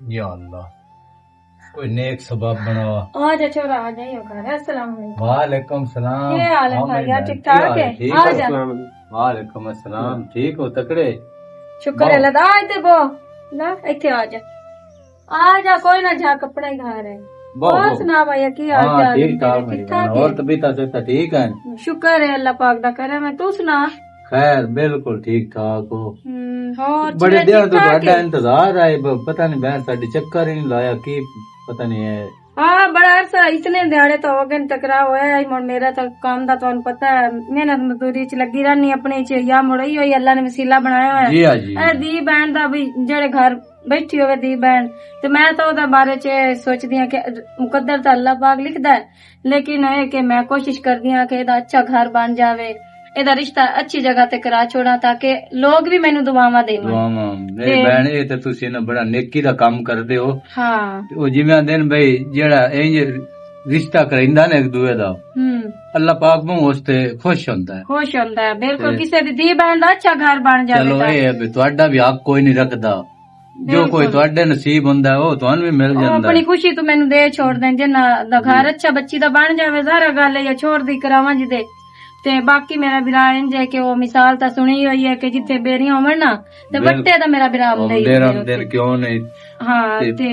या अल्लाह, कोई नेक सबब बना। आ जा छोरा, आ जाइयो घर। अस्सलाम वालेकुम। वालेकुम सलाम। क्या हाल है हाँ भाई? मेरी यार बहन, ठीक ठाक क्या है? हाल ठीक आ हो? जा। वालेकुम अस्सलाम। ठीक हो तकड़े? शुक्र है लदा इते बो ना इथे आ जा कोई ना जा कपड़ा ही घर है। बहुत और सुना भैया की हाल हाँ चाल है ठीक ठाक तेरे? मेरी ठीक बहन। ठाक और है? तबीयत से ठीक है? शुक्र है अल्लाह पाक दा करे। मैं तू सुना? खैर बिल्कुल ठीक ठाक हो। और बड़े चिड़े दिन ठीक तो ठाक ਤੁਹਾਡਾ है? इंतजार है, पता नहीं बहन साडी चक्कर ही नहीं लाया की पता नहीं है। हाँ बड़ा अरसा इतने दिहाड़े तो हो गए टकराव होया ही। मुड़ मेरा तो काम दा तुहानू पता है, मेहनत मजदूरी च लगी रहनी अपने च। या मुड़ई होई अल्लाह ने वसीला बनाया होया। जी हाँ जी। धी बहन दा भी जेड़े घर बैठी होवे धी बहन, ते मैं तो ओदा बारे च सोचदी हां कि मुकद्दर तो अल्लाह पाक लिखदा है, लेकिन है कि मैं कोशिश करदी हां कि एदा अच्छा घर बन जावे, एदा रिश्ता अच्छी जगह ते करा छोड़ा ताकि लोग भी मैनू दुआवां देवन। दुआवां मेरी बहन, ये तो तुसी ना बड़ा नेकी दा काम करदे हो। हाँ ਉਹ ਜਿਵੇਂ ਦਿਨ ਬਈ ਜਿਹੜਾ ਇੰਜ ਰਿਸ਼ਤਾ ਕਰਿੰਦਾ ਨੇ ਇੱਕ ਦੂਏ ਦਾ, ਅੱਲਾਹ ਪਾਕ ਨੂੰ ਉਸ ਤੇ ਖੁਸ਼ ਹੁੰਦਾ ਹੈ। खुश होंदा है बिल्कुल। किसी दी धी बहन दा अच्छा घर बन जावे ਚਲੋ ਇਹ ਹੈ ਵੀ ਤੁਹਾਡਾ ਵੀ ਹੱਕ ਕੋਈ ਨਹੀਂ ਰੱਖਦਾ, ਜੋ ਕੋਈ ਤੁਹਾਡੇ ਨਸੀਬ ਹੁੰਦਾ ਉਹ ਤੁਹਾਨੂੰ ਵੀ ਮਿਲ ਜਾਂਦਾ। अपनी खुशी तू मैनू दे छोड़ दें जिन्ना दा घर अच्छा बच्ची दा बन जावे सारा गल है, या छोड़ दी करावां जिदे। ते बाकी मेरा बिरा इंज है कि वो मिसाल ता सुनी हुई है कि जिथे बेरियां होवन ना ते बट्टे दा मेरा बिरा आंदा ही दिन क्यों नहीं। हाँ ते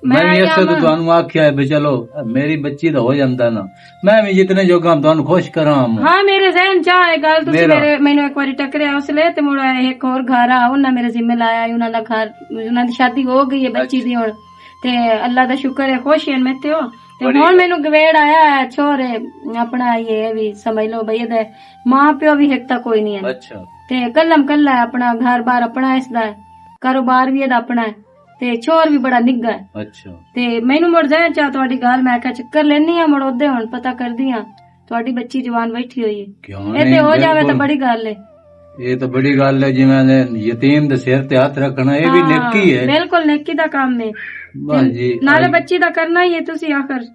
मैं भी ऐसे तो ਤੁਹਾਨੂੰ ਆਖਿਆ है चलो मेरी बच्ची दा हो ਜਾਂਦਾ ना, मैं भी जितने जोगा ਤੁਹਾਨੂੰ खुश करा। हाँ मेरे जहन चा है गल तुसी मेरे मैनू एक बारी टकरिया उसले ते मुड़ा एक और घर आ उन्ना मेरे जिम्मे लाया, उन्ना दा घर उन्ना दी शादी हो गई है बच्ची दी हुण, ते अल्लाह दा शुक्र है खुश है मैं ते हो। ते हुण मैनू गवेड़ आया है छोरे अपना, ये भी समझ लो भई दे मां प्यो भी एक ता कोई नहीं है। अच्छा ते कल्लम कल्ला है अपना घर बार अपना इसदा है, कारोबार भी एदा अपना है, ते छोर भी बड़ा निग्गा है। अच्छा ते मैनू मुड़ जाए चा तुहाडी गल मैं क्या चक्कर लेनी आ मुड़ ओदे हुण पता करदी हां तुहाडी बच्ची जवान बैठी हुई है, ए ते हो जावे तो बड़ी गल है। ये तो बड़ी गल है, जिवें यतीम दे सिर ते हाथ रखना ये भी नेकी है। बिल्कुल नेकी दा काम है नाले बच्ची दा करना ही है। तुसी आखर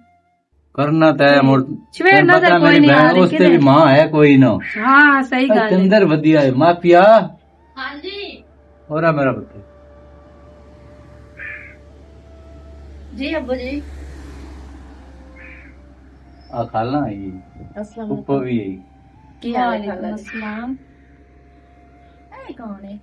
करना तो है मुड़ छवेड़ नजर कोई नहीं आ रही उसते भी मां है कोई ना। हाँ सही गल है। अंदर वधिया है मां पिया। हां जी होरा मेरा पुत्र जी अब्बू जी। आ खाला आई अस्सलाम ऊपर भी आई की हाल है? अस्सलाम। ए कौन है?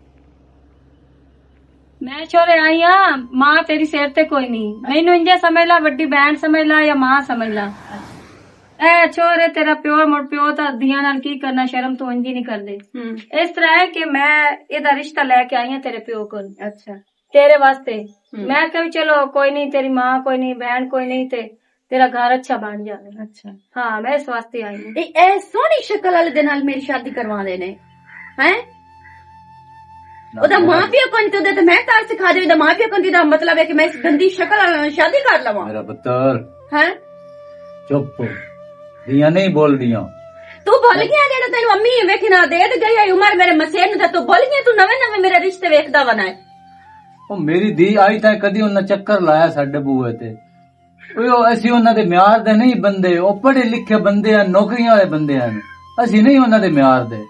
मैं छोरे आई हां, मां तेरी सिर ते कोई नहीं, मैनू इंजे समझ ला वड्डी बहन समझ ला या मां समझ ला। ए छोरे तेरा प्यो मुड़ प्यो ता दियां नाल की करना, शर्म तो इंजी नहीं करदे। इस तरह है कि मैं एदा रिश्ता लेके आई हां तेरे प्यो कोल। अच्छा तेरे वास्ते मैं कभी चलो कोई नहीं, तेरी मां कोई नहीं, बहन कोई नहीं, ते तेरा घर अच्छा बन जाए। अच्छा हाँ मैं इस वास्ते आई हूँ। ए सोहनी शक्ल वाले दे नाल मेरी शादी करवा देने हैं? ओदा मां प्यो कोन ते ते मैं तार सिखा दे, ओदा मां प्यो कोन दा मतलब है कि मैं इस गंदी शक्ल वाले शादी कर लवां? मेरा पुत्र हैं चुप दिया नहीं बोल दिया। तू भूल गया जेड़ा तेरी मम्मी वेखना दे ते गई उमर मेरे मसेन दा, तू भूल गया? तू नवे नवे मेरे रिश्ते वेखदा वना है। ओ मेरी धी आई तां कदी उन्ना चक्कर लाया साडे बूए ते? ओ ਅਸੀਂ ਉਹਨਾਂ ਦੇ ਮਿਆਰ ਦੇ ਨਹੀਂ ਬੰਦੇ, ਉਹ ਪੜ੍ਹੇ ਲਿਖੇ ਬੰਦੇ ਆ, ਨੌਕਰੀਆਂ ਵਾਲੇ ਬੰਦੇ ਆ, ਅਸੀਂ ਨਹੀਂ ਉਹਨਾਂ ਦੇ ਮਿਆਰ ਦੇ।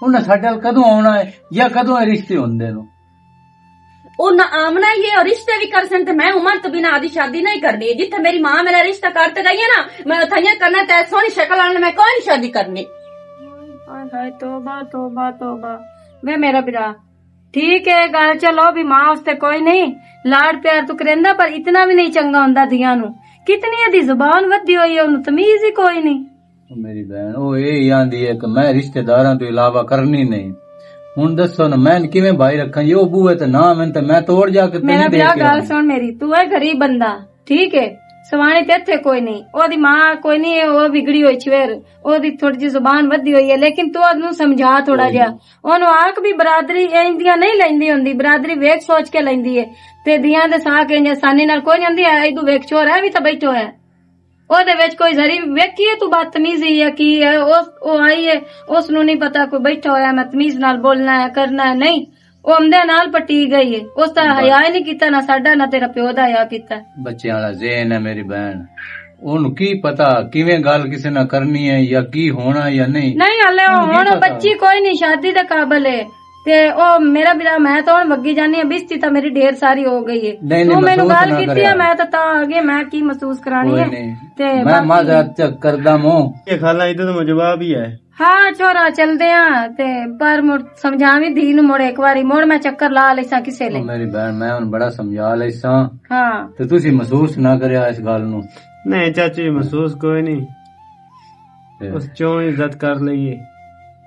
ਉਹਨਾਂ ਸਾਡੇ ਨਾਲ ਕਦੋਂ ਆਉਣਾ ਹੈ ਜਾਂ ਕਦੋਂ ਇਹ ਰਿਸ਼ਤੇ ਹੁੰਦੇ ਨੇ? ਉਹ ਨਾ ਆਮਨਾ ये और रिश्ते भी कर सकते, मैं उमर तो बिना आदि शादी नहीं करनी। जिथे मेरी मां मेरा रिश्ता करते गई है ना, मैं उथाइया करना ते सोहनी शक्ल वाले मैं कोई नहीं शादी करनी। हाय तौबा तौबा तौबा। वे मेरा बिरा ठीक है गल चलो भी मां उसते कोई नहीं, लाड़ प्यार तू करेंदा पर इतना भी नहीं चंगा हुंदा दियां नू। कितनी दी जुबान वधी हुई है, उन्हें तमीज ही कोई नहीं। मेरी बहन ओ ये आंदी है कि मैं रिश्तेदारां तो इलावा करनी नहीं। हुन दसो ना मैं किवें भाई रखां? ये बूए ते ना मैं ते मैं तोड़ जाके मेरा बिरा गल सुन मेरी, तू है गरीब बंदा ठीक है, सवाणी ते इत्थे कोई नहीं, ओदी मां कोई नहीं है, ओ बिगड़ी हुई छवेर, ओदी थोड़ी जी जुबान वधी हुई है, लेकिन तू ओनू समझा थोड़ा जिहा, ओनू आख भी बरादरी इंदियां नहीं लैंदी हुंदी, बरादरी वेख सोच के लैंदी है, ते दियां दे साक इंज आसानी नाल कोई नहीं हुंदी है। इदू वेख छोर है भी तां बैठो है, ओदे विच कोई जरी वेखी है तू बदतमीजी है की है? ओ आई है उसनू नहीं पता कोई बैठा होया मैं तमीज नाल बोलना है करना है, नहीं ओ अंदे नाल पटी गई है, उस दा हया ही नहीं कीता, ना साडा ना तेरा प्यो दा हया कीता। बच्चें वाला ज़हन है मेरी बहन, ओनू की पता किवें गल किसे ना करनी है या की होना या नहीं। नहीं हले हुण बच्ची कोई नहीं शादी दे काबिल है, ਤੇ ਉਹ ਮੇਰਾ ਵੀਰਾ ਮੈਂ ਤਾਂ ਹੁਣ ਵੱਗੀ ਜਾਨੀ ਆ, ਬਿਸਤੀ ਤਾਂ ਮੇਰੀ ਢੇਰ ਸਾਰੀ ਹੋ ਗਈ ਹੈ। ਨਹੀਂ, ਤੂੰ ਮੈਨੂੰ ਮਹਿਸੂਸ ਗੱਲ ਨਾ ਕੀਤੀ ਕਰਿਆ। ਆ, ਮੈਂ ਤਾਂ ਅੱਗੇ ਮੈਂ ਕੀ ਮਹਿਸੂਸ ਕਰਾਣੀ कोई ਹੈ नहीं, ਤੇ मैं ਬਾਕੀ- माजरत चेक करदा हूं। ये खाला इधर तो जवाब ही है। ਹਾਂ ਛੋਰਾ ਚਲਦੇ ਆ ਤੇ ਪਰ ਮੁੜ ਸਮਝਾਵੀਂ ਧੀ ਨੂੰ ਮੁੜ ਇੱਕ ਵਾਰੀ ਮੁੜ ਮੈਂ ਚੱਕਰ ਲਾ ਲੈਸਾਂ ਕਿਸੇ ओ ਲਈ। मेरी बहन, मैं हुन बड़ा समझा लैसा ਹਾਂ ते तुसी महसूस ना करिया इस गल नु। नहीं चाची महसूस कोई नहीं, ते बस चो इज्जत कर लईए।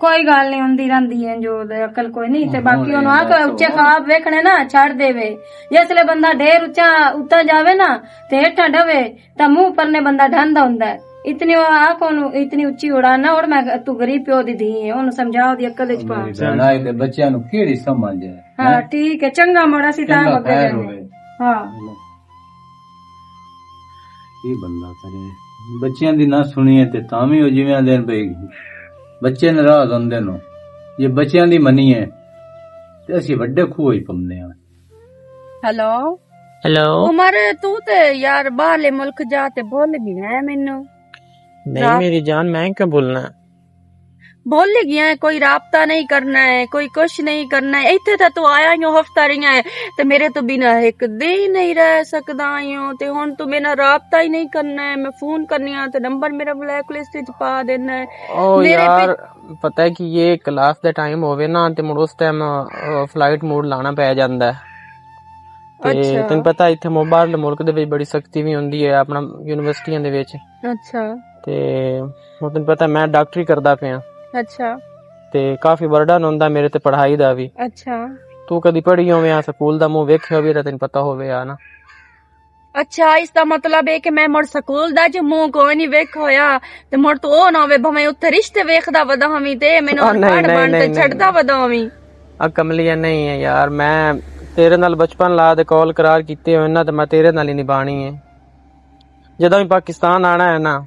ਕੋਈ ਗੱਲ ਨਹੀਂ ਹੁੰਦੀ ਰਹਿੰਦੀ ਹੈ, ਜੋ ਉਹਦੇ ਅਕਲ ਕੋਈ ਨਹੀਂ ਤੇ ਬਾਕੀ ਹੁਣ ਉਹਨੂੰ ਇਹ ਆਖ ਬਸ ਉੱਚੇ ਹੁਣ- ਖਾਬ ਵੇਖਣੇ ਨਾ ਛੱਡ ਦੇਵੇ। ਜਿਸਲੇ ਬੰਦਾ ਢੇਰ ਉੱਚਾ ਉੱਤਾ ਜਾਵੇ ਨਾ ਤੇ ਹੇਠਾਂ ਡਵੇ ਤਾਂ ਮੂੰਹ ਪਰਨੇ ਬੰਦਾ ਢੰਦਾ ਹੁੰਦਾ ਹੈ। ਇਤਨੀ ਉਹ ਆਖ ਉਹਨੂੰ ਇਤਨੀ ਉੱਚੀ ਉਡਾ ਨਾ ਉੜ, ਮੈਂ ਤੂੰ ਗਰੀਬ ਪਿਓ ਦੀ ਧੀ ਹੈ, ਉਹਨੂੰ ਸਮਝਾ ਉਹਦੀ ਅਕਲ ਵਿੱਚ ਪਾ। मेरी बहन आए ते बच्चियां नु केड़ी समझ है। ਹਾਂ ਠੀਕ ਹੈ, ਚੰਗਾ ਮੋੜਾ ਸੀ ਤਾਂ चंगा ਬੱਗੇ खैर ਜਾਂਦੇ। होवे। ਹਾਂ ਕੀ ਬੰਦਾ ਕਰੇ, ਬੱਚਿਆਂ ਦੀ ਨਾ ਸੁਣੀਏ ਤੇ ਤਾਂ ਵੀ ਉਹ ਜਿਵੇਂ ਆਂਦੇ ਨੇ ਭਈ ਬੱਚੇ ਨਾਰਾਜ਼ ਹੁੰਦੇ ਨੇ। ਜੇ ਬੱਚਿਆਂ ਦੀ ਮੰਨੀਏ ਤੇ ਅਸੀਂ ਵੱਡੇ ਖੂਹ ਹੀ ਪੰਨੇ ਆ। Hello hello. ਉਮਰ, ਤੂੰ ਤੇ ਯਾਰ ਬਾਹਰਲੇ ਮੁਲਕ ਜਾ ਤੇ ਭੁੱਲ ਗਿਆ ਹੈ ਮੈਨੂੰ। नहीं मेरी जान, मैं क्यों बोलना है? ਭੁੱਲ ਗਿਆ ਹੈ, ਕੋਈ ਰਾਬਤਾ ਨਹੀਂ ਕਰਨਾ ਹੈ, ਕੋਈ ਕੁਛ ਨਹੀਂ ਕਰਨਾ ਹੈ। ਇੱਥੇ ਤਾਂ ਤੂੰ ਆਇਆ ਹੀ ਹਫਤਾ ਰਹੀਆਂ ਹੈ ਤੇ ਮੇਰੇ ਤੋਂ ਬਿਨਾ ਇੱਕ ਦਿਨ ਨਹੀਂ ਰਹਿ ਸਕਦਾ ਆਇਓ ਤੇ ਹੁਣ ਤੂੰ ਮੇਰਾ ਰਾਬਤਾ ਹੀ ਨਹੀਂ ਕਰਨਾ ਹੈ। ਮੈਂ ਫੋਨ ਕਰਨੀ ਆ ਤੇ ਨੰਬਰ ਮੇਰਾ ਬਲੈਕ ਲਿਸਟ ਵਿੱਚ ਪਾ ਦੇਣਾ ਹੈ। ओ मेरे यार पता है कि ये क्लास दा टाइम होवे ना ते मुड़ उस टाइम फ्लाइट मोड लाना पै ਜਾਂਦਾ ਹੈ ਤੇ ਅੱਛਾ। ਤੈਨੂੰ ਪਤਾ ਇੱਥੇ ਬਾਹਰਲੇ ਮੁਲਕ ਦੇ ਵਿੱਚ ਬੜੀ ਸਖਤੀ ਵੀ ਹੁੰਦੀ ਹੈ ਆਪਣਾ ਯੂਨੀਵਰਸਿਟੀਆਂ ਦੇ ਵਿੱਚ। ਅੱਛਾ ਤੇ ਹੁਣ ਤੈਨੂੰ ਪਤਾ ਮੈਂ ਡਾਕਟਰੀ ਕਰਦਾ ਪਿਆ ਅੱਛਾ ਤੇ ਕਾਫੀ ਬਰਡਨ ਹੁੰਦਾ ਮੇਰੇ ਤੇ ਪੜ੍ਹਾਈ ਦਾ ਵੀ। ਅੱਛਾ ਤੂੰ ਕਦੀ ਪੜ੍ਹੀ ਹੋਵੇਂ ਆ ਸਕੂਲ ਦਾ ਮੂੰਹ ਵੇਖਿਆ ਹੋਵੇ ਤਾਂ ਤੈਨੂੰ ਪਤਾ ਹੋਵੇ ਆ ਨਾ। ਅੱਛਾ, ਇਸ ਦਾ ਮਤਲਬ ਹੈ ਕਿ ਮੈਂ ਮੁੜ ਸਕੂਲ ਦਾ ਜੋ ਮੂੰਹ ਕੋਈ ਨਹੀਂ ਵੇਖ ਹੋਇਆ ਤੇ ਮੁੜ ਤੂੰ ਉਹ ਨਾ ਹੋਵੇ ਭਵੇਂ ਉੱਥੇ ਰਿਸ਼ਤੇ ਵੇਖਦਾ ਵਧਾਵੀਂ ਤੇ ਮੈਨੂੰ ਨਹੀਂ, ਪੜ ਨਹੀਂ, ਬਣ ਤੇ ਨਹੀਂ, ਛੱਡਦਾ ਵਧਾਵੀਂ। ਆ ਕਮਲੀਆ ਨਹੀਂ ਹੈ ਯਾਰ, ਮੈਂ ਤੇਰੇ ਨਾਲ ਬਚਪਨ ਲਾ ਦੇ ਕਾਲ ਕਰਾਰ ਕੀਤੇ ਹੋਏ ਨਾ ਤੇ ਮੈਂ ਤੇਰੇ ਨਾਲ ਹੀ ਨਿਭਾਣੀ ਹੈ। ਜਦੋਂ ਵੀ ਪਾਕਿਸਤਾਨ ਆਣਾ ਹੈ ਨਾ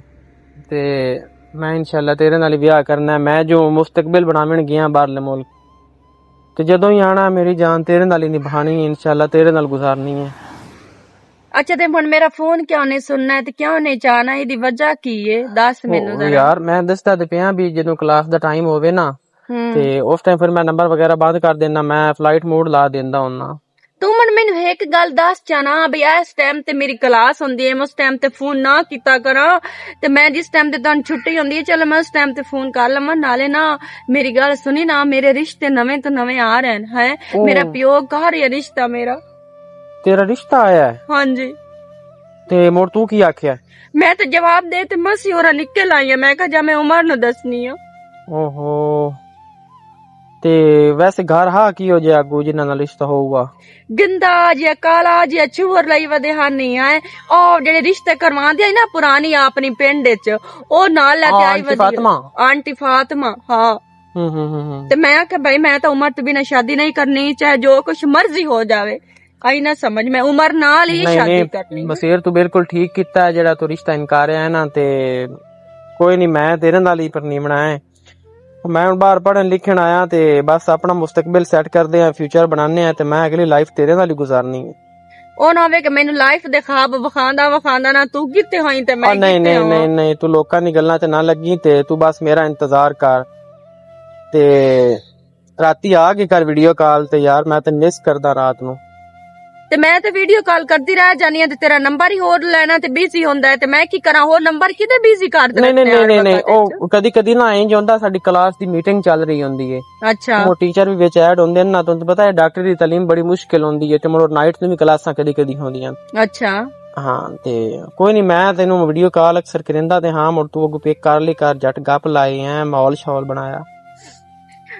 ਤੇ ਮੈਂ ਇਨਸ਼ਾਅੱਲਾ ਤੇਰੇ ਨਾਲ ਹੀ ਵਿਆਹ ਕਰਨਾ ਹੈ। ਮੈਂ ਜੋ ਮੁਸਤਕਬਲ ਬਣਾਵਣ ਗਿਆ ਬਾਹਰਲੇ ਮੁਲਕ ਤੇ ਜਦੋਂ ਹੀ ਆਣਾ ਮੇਰੀ ਜਾਨ ਤੇਰੇ ਨਾਲ ਹੀ ਨਿਭਾਣੀ ਹੈ, ਇਨਸ਼ਾਅੱਲਾ ਤੇਰੇ ਨਾਲ ਗੁਜ਼ਾਰਨੀ ਹੈ। ਅੱਛਾ ਤੇ ਹੁਣ ਮੇਰਾ ਫੋਨ ਕਿਉਂ ਨਹੀਂ ਸੁਣਨਾ ਹੈ ਤੇ ਕਿਉਂ ਨਹੀਂ ਚਾਹਨਾ, ਇਹਦੀ ਵਜ੍ਹਾ ਕੀ ਹੈ ਦੱਸ ਮੈਨੂੰ ਉਹ ਜ਼ਰਾ। ਯਾਰ ਮੈਂ ਦੱਸਦਾ ਤੇ ਪਿਆ ਵੀ ਜਦੋਂ ਕਲਾਸ ਦਾ ਟਾਈਮ ਹੋਵੇ ਨਾ ਤੇ ਉਸ ਟਾਈਮ ਫਿਰ ਮੈਂ ਨੰਬਰ ਵਗੈਰਾ ਬੰਦ ਕਰ ਦੇਣਾ, ਮੈਂ ਫਲਾਈਟ ਮੋਡ ਲਾ ਦਿੰਦਾ ਹੁੰਨਾ। ਤੂੰ ਮੈਨੂੰ ਇੱਕ ਗੱਲ ਦੱਸ ਚਾਹਨਾ ਵੀ ਇਸ ਟਾਈਮ ਤੇ ਮੇਰੀ ਕਲਾਸ ਹੁੰਦੀ ਹੈ, ਮੈਂ ਉਸ ਟਾਈਮ ਤੇ ਫੋਨ ਨਾ ਕੀਤਾ ਕਰਾਂ ਤੇ ਮੈਂ ਜਿਸ ਟਾਈਮ ਤੇ ਤੁਹਾਨੂੰ ਛੁੱਟੀ ਹੁੰਦੀ ਹੈ ਚਲੋ ਮੈਂ ਉਸ ਟਾਈਮ ਤੇ ਫੋਨ ਕਰ ਲਵਾਂ। ਨਾਲੇ ਨਾ ਮੇਰੀ ਗੱਲ ਸੁਣੀ ਨਾ, ਮੇਰੇ ਰਿਸ਼ਤੇ ਨਵੇਂ ਤੋਂ ਨਵੇਂ ਆ ਰਹੇ ਨੇ ਹੈ। ਮੇਰਾ ਪਿਓ ਘਰ ਹੀ ਰਿਸ਼ਤਾ ਮੇਰਾ। ਤੇਰਾ ਰਿਸ਼ਤਾ ਆਇਆ ਹੈ ਹਾਂਜੀ ਤੇ ਮੋੜ ਤੂੰ ਕੀ ਆਖਿਆ? ਮੈਂ ਤਾਂ ਜਵਾਬ ਦੇ ਤੇ ਮਸੀ ਹੋਰਾਂ ਨਿਕਲ ਆਈ ਆ। ਮੈਂ ਕਿਹਾ ਜਾ ਮੈਂ ਉਮਰ ਨੂੰ ਦੱਸਣੀ ਆ। ਓਹੋ, ਤੇ ਵੈਸੇ ਘਰ ਹਾਂ ਕੀ ਹੋ ਜਾਏ ਅੱਗੂ ਜਿਨ੍ਹਾਂ ਨਾਲ ਰਿਸ਼ਤਾ ਹੋਊਗਾ? ਗੰਦਾ ਜਿਹਾ ਕਾਲਾ ਜਿਹਾ ਚੂਰ ਲਈ ਵਦੇ ਹਨ ਨਹੀਂ ਆਏ। ਉਹ ਜਿਹੜੇ ਰਿਸ਼ਤੇ ਕਰਵਾਉਂਦੇ ਆ ਨਾ ਪੁਰਾਣੀ ਆਪਣੀ ਪਿੰਡ ਵਿੱਚ, ਉਹ ਨਾਲ ਲੈ ਕੇ ਆਈ ਆਂਟੀ ਫਾਤਿਮਾ। ਆਂਟੀ ਫਾਤਿਮਾ ਹਾਂ। ਹੂੰ ਤੇ ਮੈਂ ਆਖਿਆ ਭਾਈ ਮੈਂ ਤਾਂ ਉਮਰ ਤੋਂ ਬਿਨਾਂ ਸ਼ਾਦੀ ਨਹੀਂ ਕਰਨੀ, ਚਾਹੇ ਜੋ ਕੁਛ ਮਰਜ਼ੀ ਹੋ ਜਾਵੇ। ਆਈ ਨਾ ਸਮਝ, ਮੈਂ ਉਮਰ ਨਾਲ ਹੀ ਸ਼ਾਦੀ ਕਰਨੀ। ਬਸੀਰ ਤੂੰ ਬਿਲਕੁਲ ਠੀਕ ਕੀਤਾ ਹੈ ਜਿਹੜਾ ਤੂੰ ਰਿਸ਼ਤਾ ਇਨਕਾਰਿਆ ਹੈ ਨਾ, ਤੇ ਕੋਈ ਨਹੀਂ ਮੈਂ ਤੇਰੇ ਨਾਲ ਹੀ ਪਰਨੀਵਣਾ ਹੈ। ਮੈਂ ਹੁਣ ਬਾਹਰ ਪੜ੍ਹਨ ਲਿਖਣ ਆਇਆ ਤੇ ਬਸ ਆਪਣਾ ਮੁਸਤਕਬਲ ਸੈੱਟ ਕਰਦੇ ਆ, ਫਿਊਚਰ ਬਣਾਉਂਦੇ ਆ ਤੇ ਮੈਂ ਅਗਲੀ ਲਾਈਫ ਤੇਰੇ ਨਾਲ ਹੀ ਗੁਜ਼ਾਰਨੀ ਹੈ। ਉਹ ਨਾ ਹੋਵੇ ਕਿ ਮੈਨੂੰ ਲਾਈਫ ਦੇ ਖਾਬ ਵਿਖਾਉਂਦਾ ਨਾ ਤੂੰ ਕਿੱਥੇ ਹੋਈ ਤੇ ਮੈਂ ਨਹੀਂ ਕਿੱਥੇ ਨਹੀਂ ਹੋਵਾਂ। ਨਹੀਂ ਨਹੀਂ, ਤੂੰ ਲੋਕਾਂ ਦੀ ਗੱਲਾਂ ਤੇ ਨਾ ਲੱਗੀ ਤੇ ਤੂੰ ਬਸ ਮੇਰਾ ਇੰਤਜ਼ਾਰ ਕਰ ਤੇ ਰਾਤੀ ਆ ਕੇ ਕਰ ਵੀਡੀਓ ਕਾਲ ਤੇ ਯਾਰ ਮੈਂ ਤੇ ਮਿਸ ਕਰਦਾ ਰਾਤ ਨੂੰ। ਤੇ ਮੈਂ ਤੇ ਵੀਡੀਓ ਕਾਲ ਕਰਦੀ ਰਹਿ ਜਾਨੀ ਆ ਤੇ ਤੇਰਾ ਨੰਬਰ ਹੀ ਹੋਰ ਲੈਣਾ ਤੇ ਬਿਜ਼ੀ ਹੁੰਦਾ ਹੈ ਤੇ ਮੈਂ ਕੀ ਕਰਾਂ, ਹੋਰ ਨੰਬਰ ਕਿਤੇ ਬਿਜ਼ੀ ਕਰ ਦੇਣਾ। ਨਹੀਂ ਉਹ ਕਦੀ ਕਦੀ ਨਾ ਇੰਜ ਹੁੰਦਾ, ਸਾਡੀ ਕਲਾਸ ਦੀ ਮੀਟਿੰਗ ਚੱਲ ਰਹੀ ਹੁੰਦੀ ਹੈ, ਅੱਛਾ ਉਹ ਟੀਚਰ ਵੀ ਵਿੱਚ ਐਡ ਹੁੰਦੇ ਨੇ ਨਾ, ਤੁਹਾਨੂੰ ਪਤਾ ਹੈ ਡਾਕਟਰੀ ਦੀ ਤਾਲੀਮ ਬੜੀ ਮੁਸ਼ਕਿਲ ਹੁੰਦੀ ਹੈ ਤੇ ਮੋੜ ਨਾਈਟ ਨੂੰ ਵੀ ਕਲਾਸਾਂ ਕਦੀ ਕਦੀ ਹੁੰਦੀਆਂ। ਅੱਛਾ ਹਾਂ ਤੇ ਕੋਈ ਨਹੀਂ ਮੈਂ ਤੈਨੂੰ ਵੀਡੀਓ ਕਾਲ ਅਕਸਰ ਕਰਿੰਦਾ ਤੇ ਹਾਂ ਮੁੜ ਤੂੰ ਅੱਗੋਂ ਪਿਕ ਕਰ ਲਈ ਕਰ, ਜੱਟ ਗੱਪ ਲਾਏ ਐ, ਮਾਹੌਲ ਸ਼ੌਲ ਬਣਾਇਆ।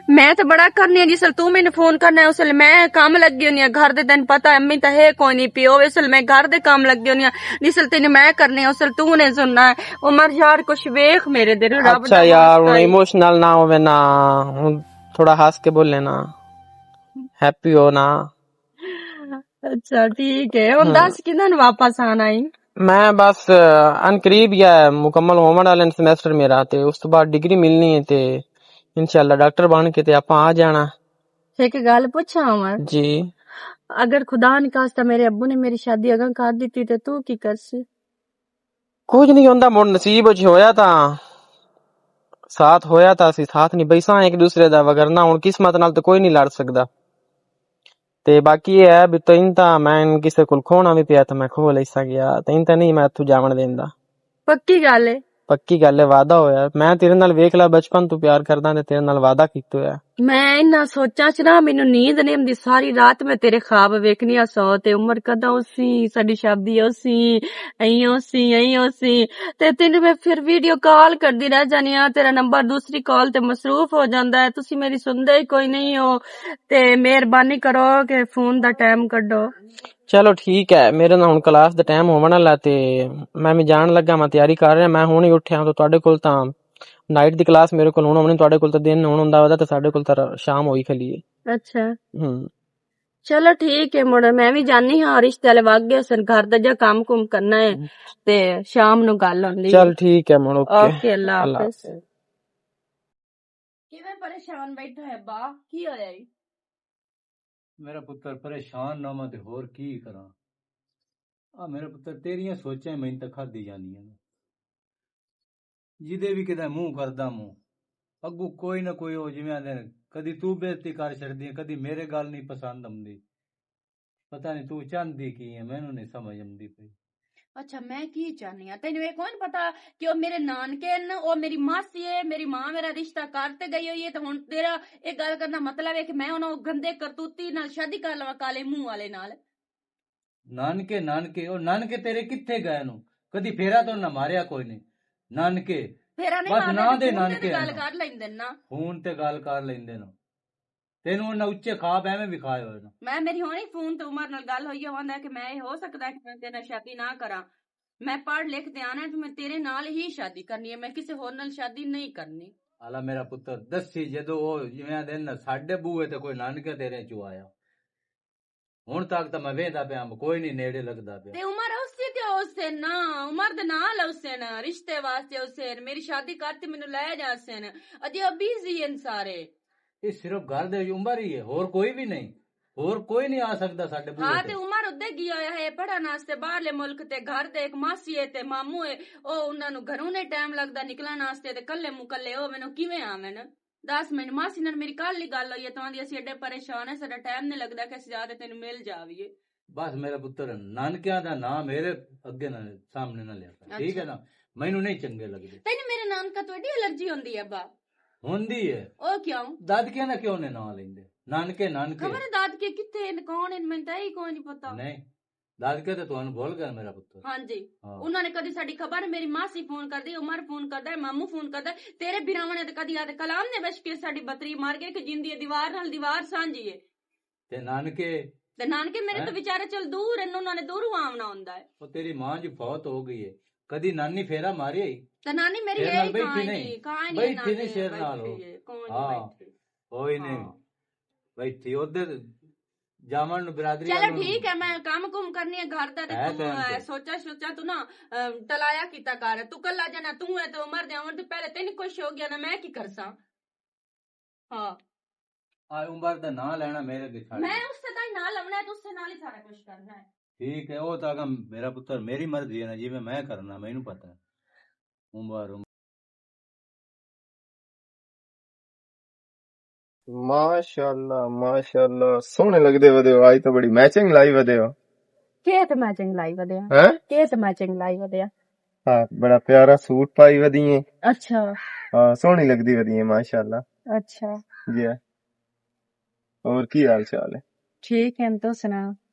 ਮੈਂ ਤਾਂ ਬੜਾ ਕਰਨੀ ਆ, ਜਿਸ ਵੇਲੇ ਤੂੰ ਮੈਨੂੰ ਫੋਨ ਕਰਨਾ ਹੈ ਉਸ ਵੇਲੇ ਮੈਂ ਕੰਮ ਲੱਗੀ ਹੁੰਦੀ ਆ ਘਰ ਦੇ। ਤੈਨੂੰ ਪਤਾ ਅੰਮੀ ਤਾਂ ਹੈ ਕੋਈ ਨਹੀਂ, ਪਿਓ ਇਸ ਵੇਲੇ ਮੈਂ ਘਰ ਦੇ ਕੰਮ ਲੱਗੀ ਹੁੰਦੀ ਆ। ਜਿਸ ਵੇਲੇ ਤੈਨੂੰ ਮੈਂ ਕਰਨੀ ਆ ਉਸ ਵੇਲੇ ਤੂੰ ਨੇ ਸੁਣਨਾ ਹੈ। ਉਮਰ ਯਾਰ ਕੁਛ ਵੇਖ ਮੇਰੇ ਦਿਲ ਰੱਬ ਦਾ। ਅੱਛਾ ਯਾਰ ਹੁਣ ਇਮੋਸ਼ਨਲ ਨਾ ਹੋਵੇ ਨਾ, ਹੁਣ ਥੋੜਾ ਹੱਸ ਕੇ ਬੋਲੇ ਨਾ, ਹੈਪੀ ਹੋ ਨਾ। ਅੱਛਾ ਠੀਕ ਹੈ, ਹੁਣ ਦੱਸ ਕਿਹਨਾਂ ਨੂੰ ਵਾਪਸ ਆਣਾ ਹੈ? ਮੈਂ ਬਸ ਅਨਕਰੀਬ या ਮੁਕੰਮਲ ਹੋਣ ਵਾਲਾ ਸਮੈਸਟਰ ਮੇਰਾ ਤੇ ਉਸ ਤੋਂ ਬਾਅਦ ਡਿਗਰੀ ਮਿਲਣੀ ਹੈ ਤੇ ਇਨਸ਼ਾਅੱਲਾ ਡਾਕਟਰ ਬਣ ਕੇ ਤੇ ਆਪਾਂ ਆ ਜਾਣਾ। ਇੱਕ ਗੱਲ ਪੁੱਛਾਂ ਉਮਰ ਜੀ, ਅਗਰ ਖੁਦਾ ਨੇ ਖਾਸਤਾ ਮੇਰੇ ਅੱਬੂ ਨੇ ਮੇਰੀ ਸ਼ਾਦੀ ਅਗਾਂ ਕਰ ਦਿੱਤੀ ਤੇ ਤੂੰ ਕੀ ਕਰਸੀ? ਕੁਝ ਨਹੀਂ ਹੁੰਦਾ, ਮੁੜ ਨਸੀਬ ਚ ਹੋਇਆ ਤਾਂ ਸਾਥ ਹੋਇਆ ਤਾਂ ਅਸੀਂ ਸਾਥ ਨਿਭਾਈਸਾਂ ਇੱਕ ਦੂਸਰੇ ਦਾ, ਵਗਰਨਾ ਹੁਣ ਕਿਸਮਤ ਨਾਲ ਤਾਂ ਕੋਈ ਨਹੀਂ ਲੜ ਸਕਦਾ। ਤੇ ਬਾਕੀ ਇਹ ਹੈ ਵੀ ਤੈਨੂੰ ਤਾਂ ਮੈਂ ਕਿਸੇ ਕੋਲ ਖੋਣਾ ਵੀ ਪਿਆ ਤਾਂ ਮੈਂ ਖੋ ਲੈ ਸਕਿਆ, ਤੈਨੂੰ ਤਾਂ ਨਹੀਂ ਮੈਂ ਇੱਥੋਂ ਜਾਵਣ ਦਿੰਦਾ। ਪੱਕੀ ਗੱਲ ਏ। ਪੱਕੀ ਗੱਲ ਹੈ, ਵਾਅਦਾ ਹੋਇਆ। ਮੈਂ ਤੇਰੇ ਨਾਲ ਵੇਖ ਲਾ ਬਚਪਨ ਤੋਂ ਪਿਆਰ ਕਰਦਾ ਤੇ ਤੇਰੇ ਨਾਲ ਵਾਅਦਾ ਕੀਤਾ ਹੋਇਆ। ਮੈਂ ਇੰਨਾ ਸੋਚਾਂ ਚ ਨਾ ਮੈਨੂੰ ਨੀਂਦ ਨਹੀਂ ਆਉਂਦੀ, ਸਾਰੀ ਰਾਤ ਮੈਂ ਤੇਰੇ ਖਾਬ ਵੇਖਣੀ ਆ। ਸੌ ਤੇ ਉਮਰ ਕਦਾ ਉਸੀ, ਸਾਡੀ ਸ਼ਾਦੀ ਉਸੀ, ਅਈ ਤੇ ਤੈਨੂੰ ਮੈਂ ਫਿਰ ਵੀਡੀਓ ਕਾਲ ਕਰਦੀ ਰਹਿ ਜਾਨੀ ਆ, ਤੇਰਾ ਨੰਬਰ ਦੂਸਰੀ ਕਾਲ ਤੇ ਮਸਰੂਫ ਹੋ ਜਾਂਦਾ ਹੈ, ਤੁਸੀਂ ਮੇਰੀ ਸੁਣਦੇ ਹੀ ਕੋਈ ਨਹੀਂ ਹੋ। ਤੇ ਮਿਹਰਬਾਨੀ ਕਰੋ ਕਿ ਫੋਨ ਦਾ ਟਾਈਮ ਕੱਢੋ। ਚਲੋ ਠੀਕ ਹੈ, ਮੇਰੇ ਨਾਲ ਹੁਣ ਕਲਾਸ ਦਾ ਟਾਈਮ ਹੋਣ ਵਾਲਾ ਤੇ ਮੈਂ ਵੀ ਜਾਣ ਲੱਗਾ, ਮੈਂ ਤਿਆਰੀ ਕਰ ਰਿਹਾ। ਮੈਂ ਹੁਣ ਹੀ ਉੱਠਿਆ ਤਾਂ ਤੁਹਾਡੇ ਕੋਲ ਤਾਂ ਨਾਈਟ ਦੀ ਕਲਾਸ ਮੇਰੇ ਕੋਲ ਹੁਣ ਹੋਣੀ, ਤੁਹਾਡੇ ਕੋਲ ਤਾਂ ਦਿਨ ਹੁਣ ਹੁੰਦਾ ਤੇ ਸਾਡੇ ਕੋਲ ਤਾਂ ਸ਼ਾਮ ਹੋਈ ਖਲੀ ਹੈ। ਅੱਛਾ ਚਲੋ ਠੀਕ ਹੈ ਮੁੜ ਮੈਂ ਵੀ ਜਾਨੀ ਹਾਂ, ਰਿਸ਼ਤੇ ਵਾਲੇ ਵਗ ਗਏ ਸਨ, ਘਰ ਦਾ ਜਾ ਕੰਮ ਕੁਮ ਕਰਨਾ ਹੈ ਤੇ ਸ਼ਾਮ ਨੂੰ ਗੱਲ ਹੁੰਦੀ। ਚਲ ਠੀਕ ਹੈ ਮੁੜ, ਓਕੇ ਅੱਲਾ ਹਾਫਿਜ਼। ਕਿਵੇਂ ਪਰੇਸ਼ਾਨ ਬੈਠਾ ਹੈ ਬਾ, ਕੀ ਹੋਇਆ ਈ? ਮੇਰਾ ਪੁੱਤਰ ਪਰੇਸ਼ਾਨ ਨਾ ਮੈਂ ਤੇ ਹੋਰ ਕੀ ਕਰਾਂ। ਆ ਮੇਰਾ ਪੁੱਤਰ ਤੇਰੀਆਂ ਸੋਚਾਂ ਮੈਨੂੰ ਤਾਂ ਖਾਦੀ ਜਾਂਦੀਆਂ ਨੇ, ਜਿਹਦੇ ਵੀ ਕਿਤੇ ਮੂੰਹ ਕਰਦਾ ਮੂੰਹ ਅੱਗੂ ਕੋਈ ਨਾ ਕੋਈ ਹੋ ਜਿਵੇਂ ਆਂਦੇ ਨੇ, ਕਦੀ ਤੂੰ ਬੇਇੱਜ਼ਤੀ ਕਰ ਛੱਡਦੀ, ਕਦੀ ਮੇਰੇ ਗੱਲ ਨਹੀਂ ਪਸੰਦ ਆਉਂਦੀ। ਪਤਾ ਨਹੀਂ ਤੂੰ ਚਾਹੁੰਦੀ ਕੀ ਹੈ, ਮੈਨੂੰ ਨਹੀਂ ਸਮਝ ਆਉਂਦੀ ਪਈ। ਅੱਛਾ ਮੈਂ ਕੀ ਚਾਹਨੀ ਆ, ਤੈਨੂੰ ਇਹ ਕੌਣ ਪਤਾ ਕਿ ਉਹ ਮੇਰੇ ਨਾਨਕੇ ਨੇ, ਉਹ ਮੇਰੀ ਮਾਸੀ ਹੈ, ਮੇਰੀ ਮਾਂ ਮੇਰਾ ਰਿਸ਼ਤਾ ਕਰ ਤੇ ਗਈ ਹੋਈ ਹੈ, ਤੇ ਹੁਣ ਤੇਰਾ ਇਹ ਗੱਲ ਕਰਨ ਦਾ ਮਤਲਬ ਹੈ ਕਿ ਮੈਂ ਉਹਨਾਂ ਗੰਦੇ ਕਰਤੂਤੀ ਨਾਲ ਸ਼ਾਦੀ ਕਰ ਲਵਾਂ, ਕਾਲੇ ਮੂੰਹ ਵਾਲੇ ਨਾਲ? ਨਾਨਕੇ ਉਹ ਨਾਨਕੇ ਤੇਰੇ ਕਿੱਥੇ ਗਏ ਨੂੰ? ਕਦੀ ਫੇਰਾ ਤੋਂ ਨਾ ਮਾਰਿਆ ਕੋਈ ਨਹੀਂ। ਨਾਨਕੇ ਫੇਰਾ ਨਹੀਂ ਬਸ ਨਾ ਮਾਰਦੇ, ਦੇ ਨਾਨਕੇ ਗੱਲ ਕਰ ਲੈਂਦੇ ਨਾ, ਫੋਨ ਤੇ ਗੱਲ ਕਰ ਲੈਂਦੇ ਨੇ। ਤੈਨੂੰ ਉਹਨਾਂ ਉੱਚੇ ਖਾਬ ਐਵੇਂ ਵਿਖਾਏ ਹੋਏ ਨੇ। ਮੈਂ ਮੇਰੀ ਹੋਣੀ ਫੋਨ ਤੇ ਉਮਰ ਨਾਲ ਗੱਲ ਹੋਈ ਆਉਂਦਾ ਕਿ ਮੈਂ ਇਹ ਹੋ ਸਕਦਾ ਕਿ ਮੈਂ ਤੇਰੇ ਨਾਲ ਸ਼ਾਦੀ ਨਾ ਕਰਾਂ, ਮੈਂ ਪੜ੍ਹ ਲਿਖ ਤੇ ਆਣਾ ਤੇ ਮੈਂ ਤੇਰੇ ਨਾਲ ਹੀ ਸ਼ਾਦੀ ਕਰਨੀ ਹੈ, ਮੈਂ ਕਿਸੇ ਹੋਰ ਨਾਲ ਸ਼ਾਦੀ ਨਹੀਂ ਕਰਨੀ। ਹਾਲਾ ਮੇਰਾ ਪੁੱਤਰ ਦੱਸੀ ਜਦੋਂ ਉਹ ਜਿਵੇਂ ਦਿਨ ਸਾਡੇ ਬੂਹੇ ਤੇ ਕੋਈ ਨਾਨਕੇ ਤੇਰੇ ਚੋਂ ਆਇਆ, ਹੁਣ ਤੱਕ ਤਾਂ ਮੈਂ ਵੇਖਦਾ ਪਿਆ ਕੋਈ ਨਹੀਂ ਨੇੜੇ ਲੱਗਦਾ ਪਿਆ। ਤੇ ਉਮਰ ਉਸੇ ਤੇ ਉਸੇ ਨਾ, ਉਮਰ ਦੇ ਨਾਲ ਉਸੇ ਨਾ, ਰਿਸ਼ਤੇ ਵਾਸਤੇ ਉਸੇ ਮੇਰੀ ਸ਼ਾਦੀ ਕਰਤੇ ਮੈਨੂੰ ਲੈ ਜਾਸੇ ਨੇ, ਅਜੇ ਬਿਜ਼ੀ ਹਨ ਸਾਰੇ। ਇਹ ਸਿਰਫ ਘਰ ਦੇ ਉਮਰ ਹੀ ਹੈ, ਹੋਰ ਕੋਈ ਵੀ ਨਹੀਂ, ਹੋਰ ਕੋਈ ਨਹੀਂ ਆ ਸਕਦਾ ਸਾਡੇ ਬੂਹੇ ਹਾਂ ਤੇ। ਤੇ ਉਮਰ ਉੱਦੇ ਗਿਆ ਹੋਇਆ ਹੈ ਪੜਨ ਵਾਸਤੇ ਬਾਹਰਲੇ ਮੁਲਕ, ਤੇ ਘਰ ਦੇ ਇੱਕ ਮਾਸੀ ਹੈ ਤੇ ਮਾਮੂ ਹੈ, ਉਹ ਉਹਨਾਂ ਨੂੰ ਘਰੋਂ ਨੇ ਟਾਈਮ ਲੱਗਦਾ ਨਿਕਲਣ ਵਾਸਤੇ, ਤੇ ਕੱਲੇ ਮੁਕੱਲੇ ਉਹ ਮੈਨੂੰ ਕਿਵੇਂ ਆਵਣ? ਦੱਸ ਮੈਨੂੰ। ਮਾਸੀ ਨਾਲ ਮੇਰੀ ਕੱਲ ਹੀ ਗੱਲ ਹੋਈ ਹੈ, ਤਾਂ ਦੀ ਅਸੀਂ ਐਡੇ ਪਰੇਸ਼ਾਨ ਹੈ, ਸਾਡਾ ਟਾਈਮ ਨਹੀਂ ਲੱਗਦਾ ਕਿ ਅਸੀਂ ਜਾਦੇ ਤੈਨੂੰ ਮਿਲ ਜਾਵੀਏ। ਬਸ ਮੇਰਾ ਪੁੱਤਰ ਨਾਨਕਿਆਂ ਦਾ ਨਾਮ ਮੇਰੇ ਅੱਗੇ ਨਾ ਸਾਹਮਣੇ ਨਾ ਲਿਆ, ਠੀਕ ਹੈ ਨਾ? ਮੈਨੂੰ ਨਹੀਂ ਚੰਗੇ ਲੱਗਦੇ। ਤੈਨੂੰ ਮੇਰੇ ਨਾਨਕਾ ਤੋਂ ਐਡੀ ਅਲਰਜੀ ਹੁੰਦੀ ਹੈ ਬਾ? ਹੁੰਦੀ ਹੈ। ਉਹ ਕਿਉਂ? ਦਾਦਕਿਆਂ ਦਾ ਕਿਉਂ ਨੇ ਨਾਂ ਲੈਂਦੇ? ਨਾਨਕੇ ਖਬਰ ਦਾਦਕੇ ਕਿੱਥੇ ਨੇ, ਕੌਣ ਹੈ? ਮੈਨੂੰ ਤਾਂ ਇਹ ਕੋਈ ਨਹੀਂ ਪਤਾ। ਨਹੀਂ ਦਾਦਕੇ ਤੇ ਤੁਹਾਨੂੰ ਭੁੱਲ ਗਿਆ ਮੇਰਾ ਪੁੱਤਰ। ਹਾਂਜੀ ਉਹਨਾਂ ਨੇ ਕਦੀ ਸਾਡੀ ਖਬਰ, ਮੇਰੀ ਮਾਸੀ ਫੋਨ ਕਰਦੀ, ਉਮਰ ਫੋਨ ਕਰਦਾ, ਮਾਮੂ ਫੋਨ ਕਰਦਾ, ਤੇਰੇ ਬਿਰਾਵਾਂ ਨੇ ਕਦੀ ਆਦੇ ਕਲਾਮ ਨੇ ਵਿਸ਼ ਕੇ ਸਾਡੀ ਬਤਰੀ ਮਾਰ ਗਏ ਕਿ ਜਿੰਦੀ ਦੀਵਾਰ ਨਾਲ ਦੀਵਾਰ ਸਾਂਝੀ ਹੈ। ਤੇ ਨਾਨਕੇ ਮੇਰੇ ਤੋਂ ਵਿਚਾਰੇ ਚਲ ਦੂਰ ਹਨ, ਉਹਨਾਂ ਨੇ ਦੂਰੋਂ ਆਉਣਾ ਹੁੰਦਾ ਹੈ। ਉਹ ਤੇਰੀ ਮਾਂ ਜੀ ਫੌਤ ਹੋ ਗਈ ਹੈ, ਕਦੀ ਨਾਨੀ ਫੇਰਾ ਮਾਰੀ? ਤੇ ਨਾਨੀ ਮੇਰੀ ਸ਼ੇਰ ਹੈ ਨਾਲ ਬੈਠੀ ਨਹੀਂ, ਬੈਠੀ ਨਹੀਂ ਸ਼ੇਰ ਨਾਲ ਕੋਈ ਨਹੀਂ ਬੈਠੀ ਉਧਰ ਜਾਮਣ ਨੂੰ ਬਰਾਦਰੀ। ਚਲੋ ਠੀਕ ਹੈ, ਮੈਂ ਕੰਮ ਕੁਮ ਕਰਨੀ ਹੈ ਘਰ ਦਾ, ਤੇ ਤੂੰ ਸੋਚਾ ਤੂੰ ਨਾ ਟਲਾਇਆ ਕੀਤਾ ਕਰ, ਤੂੰ ਕੱਲਾ ਜਾਣਾ, ਤੂੰ ਹੈ ਤੇ ਉਮਰ ਦੇ ਆਉਣ ਤੋਂ ਪਹਿਲੇ ਤੈਨੂੰ ਕੁਛ ਹੋ ਗਿਆ ਨਾ, ਮੈਂ ਕੀ ਕਰਸਾਂ? ਹਾਂ ਆ ਉਮਰ ਦਾ ਨਾਂ ਲੈਣਾ ਮੇਰੇ ਅੱਗੇ ਛੱਡ, ਮੈਂ ਉਸसे ਤਾਂ ਨਾਲ ਲਾਉਣਾ ਹੈ, ਤੇ ਉਸसे ਨਾਲ ਹੀ ਸਾਰਾ ਕੁਝ ਕਰਨਾ ਹੈ। ਠੀਕ ਹੈ, ਉਹ ਤਾਂ ਮੇਰਾ ਪੁੱਤਰ ਮੇਰੀ ਮਰਜ਼ੀ ਹੈ ਨਾ, ਜਿਵੇਂ ਮੈਂ ਕਰਨਾ ਮੈਨੂੰ ਪਤਾ। ਉਮਰ माशाल्लाह सोहने लगदे वदे हो, आज तो बड़ी मैचिंग लाई वदे हो। के ते मैचिंग लाई वदे हैं? के ते मैचिंग लाई वदे? हाँ बड़ा प्यारा सूट पाई वदी है। अच्छा हाँ सोहनी लगदी वदी है माशाल्लाह। अच्छा जी हाँ। और की हाल चाल है? ठीक है, तो सुना।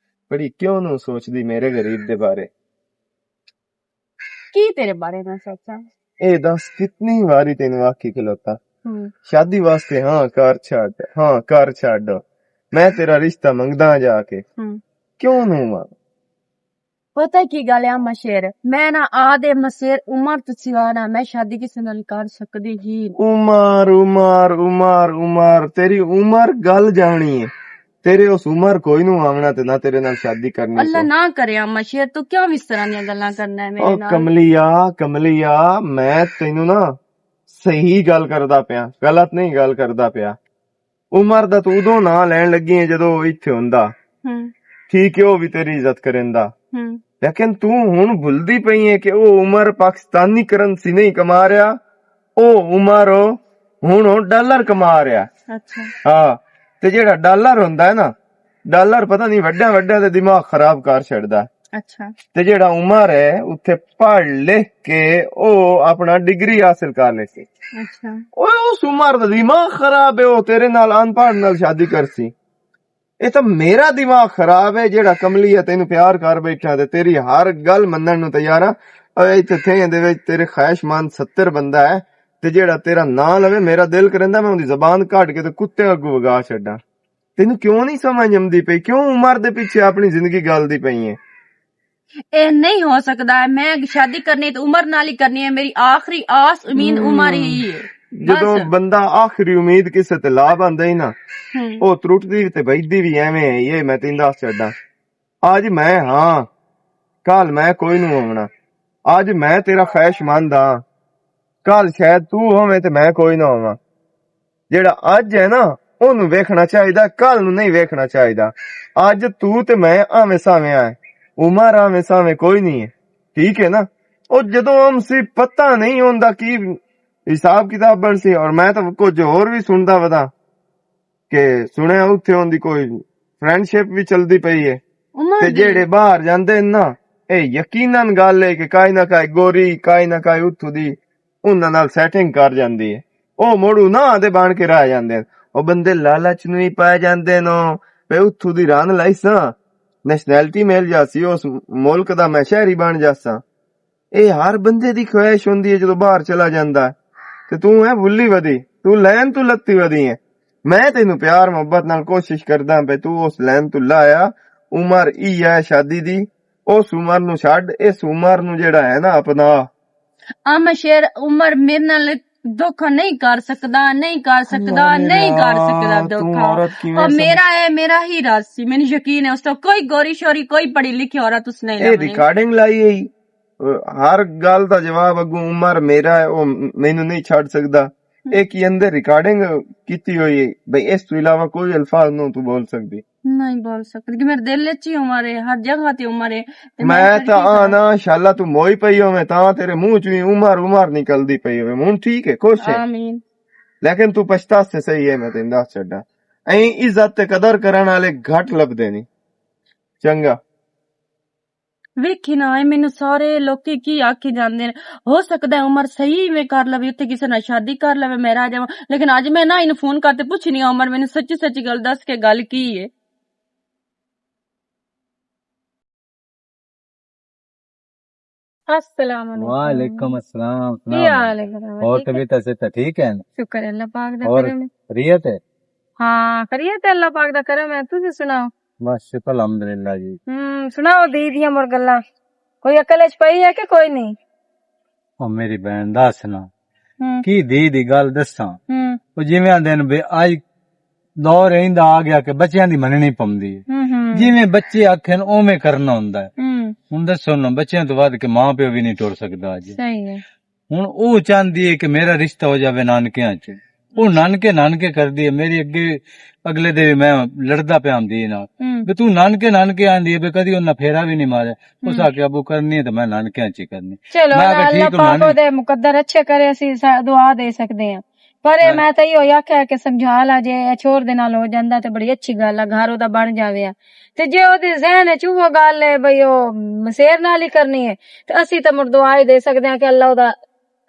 बड़ी क्यों नू सोचदी मेरे गरीब दे बारे? की तेरे बारे में सोचा? ए दस कितनी बारी तेनू आखी खलोता शादी वास्ते हाँ कर छड़ मैं तेरा रिश्ता मंगदा जाके, क्यों नू मां? पता की गल है मशेर, मैं ना आदे मशेर उमर तो सिवाना मैं शादी किसी नाल कर सकदी ही। उमर उमर उमर उमर तेरी उमर गल जानी है, तेरे उस उमर कोई नू आमना ते ना तेरे नाल शादी करनी। अल्लाह ना करे मशेर, तू क्यों इस तरह दी गल्लां करना है मेरे नाल? कमलिया मैं तेनू ना सही गल करदा पिया, गलत नहीं गल करदा पिया। उमर दा तू उदों ना लैन लगी है जदों इत्थे हुंदा, ठीक है वो भी तेरी इज्जत करेंदा, लेकिन तू हुण भुलदी पई है कि वो उमर पाकिस्तानी करंसी नहीं कमा रहा, ਉਹ ਉਮਰ ਹੁਣ ਉਹ ਡਾਲਰ ਕਮਾ ਰਿਹਾ। ਅੱਛਾ ਹਾਂ, ਤੇ ਜਿਹੜਾ ਡਾਲਰ ਹੁੰਦਾ ਹੈ ਨਾ, ਡਾਲਰ ਪਤਾ ਨਹੀਂ ਵੱਡਾ ਵੱਡਾ ਤੇ ਦਿਮਾਗ ਖਰਾਬ ਕਰ ਛੱਡਦਾ। ਅੱਛਾ ਤੇ ਜਿਹੜਾ ਉਮਰ ਹੈ ਉੱਥੇ ਪੜ੍ਹ ਲਿਖ ਕੇ ਉਹ ਆਪਣਾ ਡਿਗਰੀ ਹਾਸਿਲ ਕਰ ਲੈਸੀ। ਅੱਛਾ ਓਏ ਉਸ ਉਮਰ ਦਾ ਦਿਮਾਗ ਖਰਾਬ ਹੈ, ਉਹ ਤੇਰੇ ਨਾਲ ਅਨਪੜ੍ਹ ਨਾਲ ਸ਼ਾਦੀ ਕਰਸੀ। ਇਹ ਤਾਂ ਮੇਰਾ ਦਿਮਾਗ ਖਰਾਬ ਹੈ ਜਿਹੜਾ ਕਮਲੀ ਹੈ, ਤੈਨੂੰ ਪਿਆਰ ਕਰ ਬੈਠਾ ਤੇ ਤੇਰੀ ਹਰ ਗੱਲ ਮੰਨਣ ਨੂੰ ਤਿਆਰ ਆ। ਇੱਥੇ ਥੇ ਦੇ ਵਿੱਚ ਤੇਰੇ ਖਾਹਿਸ਼ਮੰਦ 70 ਬੰਦਾ ਹੈ, ਤੇ ਜਿਹੜਾ ਤੇਰਾ ਨਾਂ ਲਵੇ ਮੇਰਾ ਦਿਲ ਕਰਦਾ ਮੈਂ ਉਹਦੀ ਜ਼ਬਾਨ ਕੱਢ ਕੇ ਤੇ ਕੁੱਤੇ ਅੱਗੂ ਵਗਾ ਛੱਡਾਂ। ਤੈਨੂੰ ਕਿਉਂ ਨਹੀਂ ਸਮਝ ਆਉਂਦੀ ਪਈ? ਕਿਉਂ ਉਮਰ ਦੇ ਪਿੱਛੇ ਆਪਣੀ ਜ਼ਿੰਦਗੀ ਗਲਦੀ ਪਈ ਹੈ? ਇਹ ਨਹੀਂ ਹੋ ਸਕਦਾ ਹੈ। ਮੈਂ ਸ਼ਾਦੀ ਕਰਨੀ ਤਾਂ ਉਮਰ ਨਾਲ ਹੀ ਕਰਨੀ ਹੈ। ਮੇਰੀ ਆਖਰੀ ਆਸ ਉਮੀਦ ਉਮਰ ਹੀ ਹੈ। ਜਦੋਂ ਬੰਦਾ ਆਖਰੀ ਉਮੀਦ ਕਿਸੇ ਤੇ ਲਾ ਬੰਦਾ ਹੀ ਨਾ, ਉਹ ਤਰੁੱਟਦੀ ਤੇ ਬੈਠਦੀ ਵੀ ਐਵੇਂ ਹੈ। ਇਹ ਮੈਂ ਤੈਨੂੰ ਦੱਸ ਛੱਡਾਂ, ਅੱਜ ਮੈਂ ਹਾਂ, ਕੱਲ ਮੈਂ ਕੋਈ ਨੂੰ ਹੋਵਣਾ। ਅੱਜ ਮੈਂ ਤੇਰਾ ਖਾਹਿਸ਼ਮੰਦ ਹਾਂ, ਕੱਲ ਸ਼ਾਇਦ ਤੂੰ ਹੋਵੇਂ ਤੇ ਮੈਂ ਕੋਈ ਨਾ ਹੋਵਾਂ। ਜਿਹੜਾ ਅੱਜ ਹੈ ਨਾ ਉਹਨੂੰ ਵੇਖਣਾ ਚਾਹੀਦਾ, ਕੱਲ ਨੂੰ ਨਹੀਂ ਵੇਖਣਾ ਚਾਹੀਦਾ। ਅੱਜ ਤੂੰ ਤੇ ਮੈਂ ਆਵੇਂ ਸਾਵੇਂ ਆ, ਉਮਰ ਆਵੇਂ ਸਾਵੇਂ ਕੋਈ ਨਹੀਂ ਹੈ, ਠੀਕ ਹੈ ਨਾ। ਉਹ ਜਦੋਂ ਹਮਸੀ ਪਤਾ ਨਹੀਂ ਹੁੰਦਾ ਕੀ ਹਿਸਾਬ ਕਿਤਾਬ ਬਣ ਸੀ। ਔਰ ਮੈਂ ਤਾਂ ਕੁਝ ਹੋਰ ਵੀ ਸੁਣਦਾ ਵਦਾ ਕਿ ਸੁਣਿਆ ਉੱਥੇ ਉਹਦੀ ਕੋਈ ਫਰੈਂਡਸ਼ਿਪ ਵੀ ਚਲਦੀ ਪਈ ਹੈ। ਤੇ ਜਿਹੜੇ ਬਾਹਰ ਜਾਂਦੇ ਨਾ, ਇਹ ਯਕੀਨਨ ਗੱਲ ਹੈ ਕਿ ਕਾਈ ਨਾ ਕਾਈ ਗੋਰੀ ਕਾਈ ਨਾ ਕਾਈ ਉੱਥੋਂ ਦੀ ਉਹਨਾਂ ਨਾਲ ਸੈਟਿੰਗ ਕਰ ਜਾਂਦੀ ਹੈ। ਉਹ ਮੋੜੂ ਨਾ ਦੇ ਬਣ ਕੇ ਰਹਿ ਜਾਂਦੇ। ਉਹ ਬੰਦੇ ਲਾਲਚ ਨੂੰ ਹੀ ਪੈ ਜਾਂਦੇ ਨੋ ਵੀ ਉੱਥੋਂ ਦੀ ਰਨ ਲਾਈਸਾਂ, ਨੈਸ਼ਨੈਲਿਟੀ ਮਿਲ ਜਾਸੀ, ਉਸ ਮੁਲਕ ਦਾ ਮੈਂ ਸ਼ਹਿਰੀ ਬਣ ਜਾਸਾਂ। ਇਹ ਹਰ ਬੰਦੇ ਦੀ ਖੁਆਇਸ਼ ਹੁੰਦੀ ਹੈ ਜਦੋਂ ਬਾਹਰ ਚਲਾ ਜਾਂਦਾ। ਤੇ ਤੂੰ ਹੈ ਭੁੱਲੀ ਵਧੀ, ਤੂੰ ਲੈਨ ਤੂੰ ਲੱਤੀ ਵਧੀ ਹੈ। ਮੈਂ ਤੈਨੂੰ ਪਿਆਰ ਮੁਹੱਬਤ ਨਾਲ ਕੋਸ਼ਿਸ਼ ਕਰਦਾ ਵੀ ਤੂੰ ਉਸ ਲੈਨ ਤੂੰ ਲਾਇਆ। ਉਮਰ ਹੀ ਹੈ ਸ਼ਾਦੀ ਦੀ, ਉਸ ਉਮਰ ਨੂੰ ਛੱਡ, ਇਸ ਉਮਰ ਨੂੰ ਜਿਹੜਾ ਹੈ ਨਾ ਆਪਣਾ। ਸ਼ੇਰ ਉਮਰ ਮੇਰੇ ਨਾਲ ਧੋਖਾ ਨਹੀਂ ਕਰ ਸਕਦਾ, ਨਹੀਂ ਕਰ ਸਕਦਾ, ਨਹੀਂ ਕਰ ਸਕਦਾ ਧੋਖਾ। और मेरा है, मेरा ही राज सी, मैंने यकीन है उस तो कोई गोरी शोरी कोई पढ़ी लिखी औरत उस नहीं ਇਹ ਰਿਕਾਰਡਿੰਗ ਲਾਈ ਹੈ, ਹਰ ਗੱਲ ਦਾ ਜਵਾਬ ਅੱਗੋਂ ਉਮਰ ਮੇਰਾ ਹੈ, ਉਹ ਮੈਨੂੰ ਨਹੀਂ ਛੱਡ ਸਕਦਾ। ਇਹ ਕੀ ਅੰਦਰ ਰਿਕਾਰਡਿੰਗ ਕੀਤੀ ਹੋਈ ਹੈ ਬਈ, ਇਸ ਤੋਂ ਇਲਾਵਾ ਕੋਈ ਅਲਫਾਜ਼ ਨੂੰ ਤੂੰ ਬੋਲ ਸਕਦੀ नहीं बोल सकती कि मेरे दिल च ही उम्र है, हर जगह ते उम्र है। ਮੈਂ ਤਾਂ ਆਨਾ ਇਨਸ਼ਾਅੱਲਾ ਤੂੰ ਮੋਈ ਪਈ ਹੋਵੇਂ ਤਾਂ ਤੇਰੇ ਮੂੰਹ ਚੋਂ ਹੀ ਉਮਰ ਨਿਕਲਦੀ ਪਈ ਹੋਵੇ। ਹੁਣ ਠੀਕ ਹੈ, ਖੁਸ਼ ਹੈ, आमीन। ਲੇਕਿਨ ਤੂੰ ਪਛਤਾਸ ਤੇ ਸਹੀ ਹੈ। ਮੈਂ ਤੈਨੂੰ ਦੱਸ ਛੱਡਾਂ, ਐਂ ਇੱਜ਼ਤ ਤੇ ਕਦਰ ਕਰਨ ਵਾਲੇ ਘੱਟ ਲੱਭਦੇ ਨਹੀਂ। ਚੰਗਾ ਵੇਖੀ ਨਾ ਮੈਨੂੰ ਸਾਰੇ ਲੋਕੀ ਕੀ ਆਖੀ ਜਾਂਦੇ ਨੇ। ਹੋ ਸਕਦਾ ਉਮਰ ਸਹੀ ਮੈਂ ਕਰ ਲਵੇ, ਉੱਥੇ ਕਿਸੇ ਨਾਲ ਸ਼ਾਦੀ ਕਰ ਲਵੇ, ਮੈਂ ਰਹਿ ਜਾਵਾਂ। ਲੇਕਿਨ ਅੱਜ ਮੈਂ ਨਾ ਇਹਨੂੰ ਫੋਨ ਕਰਤੇ ਪੁੱਛਣੀ ਆ ਉਮਰ ਮੈਨੂੰ ਸੱਚੀ ਸੱਚੀ ਗੱਲ ਦੱਸ ਕੇ ਗੱਲ ਕੀ ਹੈ। अस्सलाम वालेकुम अस्सलाम। ਕੀ ਹਾਲ ਹੈ? और तबीयत ऐसे तो ठीक है? ਸ਼ੁਕਰ ਹੈ ਅੱਲਾਹ ਪਾਕ ਦਾ और ਕਰਮ ਹੈ। रियत है? ਹਾਂ ਕਰੀਏ ਤੇ ਅੱਲਾਹ ਪਾਕ ਦਾ ਕਰਮ ਹੈ। ਤੁਸੀਂ ਸੁਣਾਓ? बस शुक्र अल्हम्दुलिल्लाह जी। ਸੁਣਾਓ ਦੀ ਦੀਆਂ ਮੁਰ ਗੱਲਾਂ, ਕੋਈ ਅਕਲ ਚ ਪਈ ਹੈ ਕਿ ਕੋਈ ਨਹੀਂ? ਉਹ ਮੇਰੀ ਭੈਣ ਦੱਸ ਨਾ ਹੂੰ ਕੀ ਦੀ ਗੱਲ ਦੱਸਾਂ। ਹੂੰ ਉਹ ਜਿਵੇਂ ਆਂਦੇ ਨੇ ਵੀ ਅੱਜ ਦੌਰ ਇੰਦਾ ਆ ਗਿਆ ਕਿ ਬੱਚਿਆਂ ਦੀ ਮੰਨਣੀ ਪਉਂਦੀ ਹੈ। ਹੂੰ ਜਿਵੇਂ ਬੱਚੇ ਆਖਣ ਉਵੇਂ ਕਰਨਾ ਹੁੰਦਾ ਹੈ। ਹੂੰ ਹੁਣ ਦੱਸੋ ਨਾ, ਬੱਚਿਆਂ ਤੋਂ ਵੱਧ ਕੇ ਮਾਂ ਪਿਓ ਵੀ ਨਹੀਂ ਟੁਰ ਸਕਦਾ ਅੱਜ। ਸਹੀ ਹੈ। ਹੁਣ ਉਹ ਚਾਹੁੰਦੀ ਹੈ ਕਿ ਮੇਰਾ ਰਿਸ਼ਤਾ ਹੋ ਜਾਵੇ ਨਾਨਕਿਆਂ ਚ। ਉਹ ਨਾਨਕੇ ਕਰਦੀ ਹੈ। ਮੇਰੀ ਅਗਲੇ ਦੇ ਮੈਂ ਲੜਦਾ ਪਿਆ ਹੁੰਦੀ ਨਾਲ ਵੀ ਤੂੰ ਨਾਨਕੇ ਆਂਦੀ ਹੈ ਵੀ ਕਦੀ ਉਹਨਾਂ ਫੇਰਾ ਵੀ ਨਹੀਂ ਮਾਰਿਆ। ਉਸ ਆਖਿਆ ਅਬੂ ਕਰਨੀ ਹੈ ਤਾਂ ਮੈਂ ਨਾਨਕਿਆਂ ਚ ਹੀ ਕਰਨੀ। ਚਲੋ ਅੱਲਾਹ ਪਾਕ ਉਹਦੇ ਮੁਕੱਦਰ ਅੱਛੇ ਕਰੇ, ਅਸੀਂ ਦੁਆ ਦੇ ਸਕਦੇ ਹਾਂ। ਪਰ ਇਹ ਮੈਂ ਤਾਂ ਇਹੋ ਆਖਿਆ ਕਿ ਸਮਝਾ ਲਾ, ਜੇ ਛੋਰ ਦੇ ਨਾਲ ਹੋ ਜਾਂਦਾ ਤੇ ਬੜੀ ਅੱਛੀ ਗੱਲ ਆ, ਘਰ ਉਹਦਾ ਬਣ ਜਾਵੇ। ਤੇ ਜੇ ਉਹਦੀ ਜ਼ਹਿਨ ਚ ਉਹ ਗੱਲ ਹੈ ਬਈ ਉਹ ਮਸੇਰ ਨਾਲ ਹੀ ਕਰਨੀ ਹੈ, ਤੇ ਅਸੀਂ ਤਾਂ ਮੁਰ ਦੁਆ ਹੀ ਦੇ ਸਕਦੇ ਹਾਂ ਕਿ ਅੱਲਾਹ ਉਹਦਾ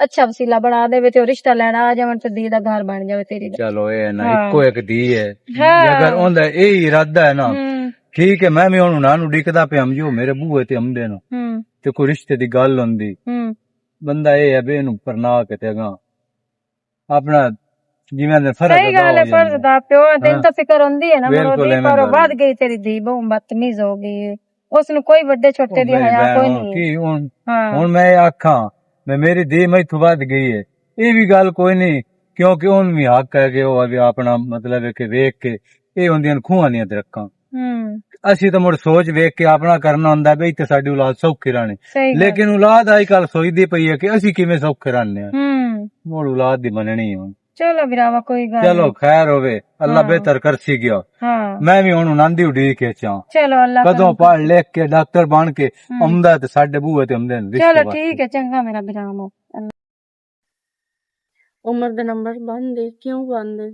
ਅੱਛਾ ਵਸੀਲਾ ਬਣਾ ਦੇਵੇ ਤੇ ਉਹ ਰਿਸ਼ਤਾ ਲੈਣਾ ਆ ਜਾਵਣ ਤੇ ਦੀ ਦਾ ਘਰ ਬਣ ਜਾਵੇ ਤੇਰੀ ਦਾ। ਚਲੋ ਇਹ ਨਾ ਇੱਕੋ ਇੱਕ ਦੀ ਹੈ, ਅਗਰ ਉਹਦਾ ਇਹ ਇਰਾਦਾ ਹੈ ਨਾ ਠੀਕ ਹੈ। ਮੈਂ ਵੀ ਉਹਨੂੰ ਨਾ ਨੂੰ ਡਿੱਕਦਾ ਪਿਆ ਜੋ ਮੇਰੇ ਬੂਹੇ ਤੇ ਆਉਂਦੇ ਨੇ ਤੇ ਕੋਈ ਰਿਸ਼ਤੇ ਦੀ ਗੱਲ ਹੁੰਦੀ, ਬੰਦਾ ਇਹ ਹੈ ਵੀ ਇਹਨੂੰ ਪਰਨਾ ਕੇ ਤੇ ਅਗਾ ਆਪਣਾ ਜਿਵੇਂ ਦੇ ਫਰਜ਼ ਸਹੀ ਗੱਲ ਹੈ। ਫਰਜ਼ ਦਾ ਪਿਓ ਤੈਨੂੰ ਤਾਂ ਫਿਕਰ ਹੁੰਦੀ ਹੈ ਨਾ ਮਰੋਦੀ, ਪਰ ਵੱਧ ਗਈ ਤੇਰੀ ਦੀ ਬਹੁ ਬਦਤਮੀਜ਼ ਹੋ ਗਈ। ਉਸ ਨੂੰ ਕੋਈ ਵੱਡੇ ਛੋਟੇ ਦੀ ਹਯਾ ਕੋਈ ਨਹੀਂ। ਹੁਣ ਮੈਂ ਆਖਾਂ ਮੈਂ ਮੇਰੀ ਦੀ ਮੈਥੋਂ ਵੱਧ ਗਈ ਹੈ, ਇਹ ਵੀ ਗੱਲ ਕੋਈ ਨਹੀਂ, ਕਿਉਂਕਿ ਉਹਨੂੰ ਵੀ ਹੱਕ ਹੈ ਕਿ ਉਹ ਆਪਣਾ ਮਤਲਬ ਹੈ ਕਿ ਵੇਖ ਕੇ ਇਹ ਹੁੰਦੀਆਂ ਖੂਹਾਂ ਦੀਆਂ ਤੇ ਰੱਖਾਂ। ਅਸੀਂ ਤਾਂ ਮੁੜ ਸੋਚ ਵੇਖ ਕੇ ਆਪਣਾ ਕਰਨਾ ਹੁੰਦਾ ਬਈ ਤੇ ਸਾਡੀ ਔਲਾਦ ਸੌਖੀ ਰਹਿਣੀ। ਲੇਕਿਨ ਔਲਾਦ ਅੱਜ ਕੱਲ ਸੋਚਦੀ ਪਈ ਹੈ ਕਿ ਅਸੀਂ ਕਿਵੇਂ ਸੌਖੇ ਰਹਿੰਦੇ ਹਾਂ। ਮੁੜ ਔਲਾਦ ਦੀ ਮੰਨਣੀ ਹੈ। ਚਲੋ ਵੀਰਾਵਾ ਕੋਈ ਗੱਲ ਚਲੋ ਖੈਰ ਹੋਵੇ, ਅੱਲਾ ਬਿਹਤਰ ਕਰਸੀ ਗਿਆ। ਮੈਂ ਵੀ ਹੁਣ ਆਨੰਦੀ ਉਡੀਕ ਕੇ ਚਾਂ ਚਲੋ ਅੱਲਾ ਕਦੋਂ ਪੜ੍ਹ ਲਿਖ ਕੇ ਡਾਕਟਰ ਬਣ ਕੇ ਆਉਂਦਾ ਤੇ ਸਾਡੇ ਬੂਹੇ ਤੇ ਆਉਂਦੇ ਨੇ। ਚਲੋ ਠੀਕ ਹੈ, ਚੰਗਾ ਮੇਰਾ ਵੀਰਾਵਾ। ਉਮਰ ਦੇ ਨੰਬਰ ਬੰਦ ਹੈ, ਕਿਉਂ ਬੰਦ ਹੈ?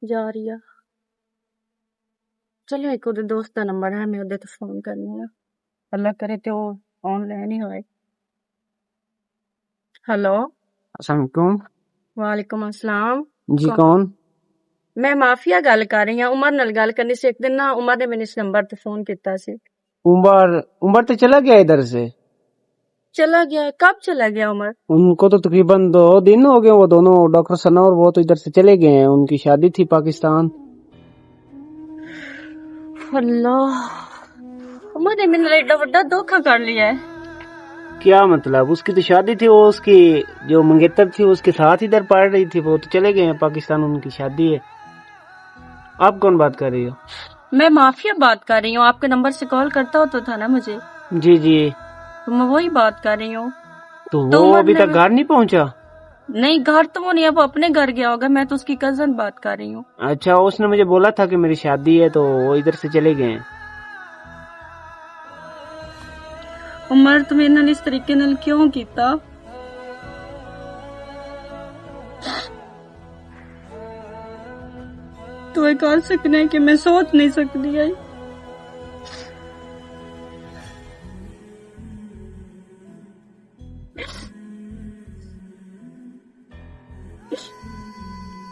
ਜਾ ਰਹੀ ਆ। ਚਲੋ ਇੱਕ ਉਹਦੇ ਦੋਸਤ ਦਾ ਨੰਬਰ ਹੈ, ਮੈਂ ਉਹਦੇ ਤੋਂ ਫੋਨ ਕਰਨੀ ਆ। ਅੱਲਾ ਕਰੇ ਤੇ ਉਹ ऑनलाइन ही होए। हेलो, अस्सलाम वालेकुम। वालेकुम अस्सलाम। जी कौन? मैं माफिया गल कर रही हूँ, उमर नाल गल करनी सी। एक दिन ना उमर ने मैंने इस नंबर ते फोन किया सी। उमर तो चला गया इधर से। चला गया? कब चला गया उमर? उनको तो तकरीबन 2 दिन हो गए। वो दोनों डॉक्टर सना और वो तो इधर से चले गए हैं। उनकी शादी थी पाकिस्तान। अल्लाह, उमर ने मेरे एडा बड़ा धोखा कर लिया है। क्या मतलब? उसकी तो शादी थी, वो उसकी जो मंगेतर थी उसके साथ इधर पढ़ रही थी। वो तो चले गए हैं पाकिस्तान, उनकी शादी है। आप कौन बात कर रही हो? मैं माफिया बात कर रही हूँ। आपके नंबर से कॉल करता हो तो था ना मुझे। जी जी, तो मैं वही बात कर रही हूँ। तो वो अभी तक घर नहीं पहुंचा? नहीं, घर तो वो नहीं, अब अपने घर गया होगा। मैं तो उसकी कजन बात कर रही हूँ। अच्छा, उसने मुझे बोला था कि मेरी शादी है, तो वो इधर से चले गए हैं। उमर तुम मेरे नाल इस तरीके नाल क्यों कीता? तू ये कर सकना है कि मैं सोच नहीं सकती है।